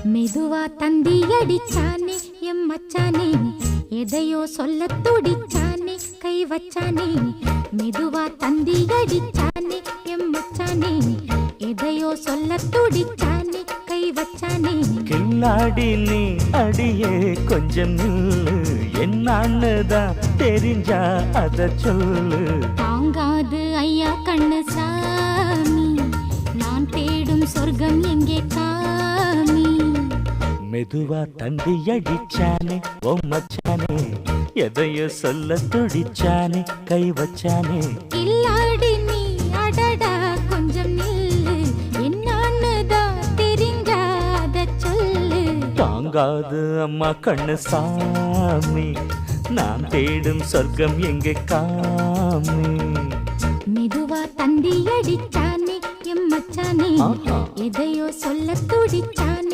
மெதுவா தந்தி அடிச்சானே எம் மச்சானே, எதையோ சொல்ல துடிச்சானே கை வச்சானே. மெதுவா தந்தி அடிச்சானே எம் மச்சானே, எதையோ சொல்ல துடிச்சானே கை வச்சானே. கில்லாடி நீ அடியே கொஞ்சம் நில்லு, என்னான்னுதான் தெரிஞ்சா அத சொல்லு. தாங்காது ஐயா கண்ணு சாமி, நான் தேடும் சொர்க்கம் எங்கே காமி. மெதுவா தந்தி அடிச்சானே ஓ மச்சானே, எதையோ சொல்ல துடிச்சானே கை வச்சானே. கில்லாடி நீ அடடா கொஞ்சம் நில்லு, என்னான்னுதான் தெரிஞ்சாத சொல்லு. தாங்காது அம்மா கண்ணு சாமி, நான் தேடும் சொர்க்கம் எங்கே காமி. மெதுவா தந்தி அடிச்சானே எம் மச்சானே, எதையோ சொல்ல துடிச்சானே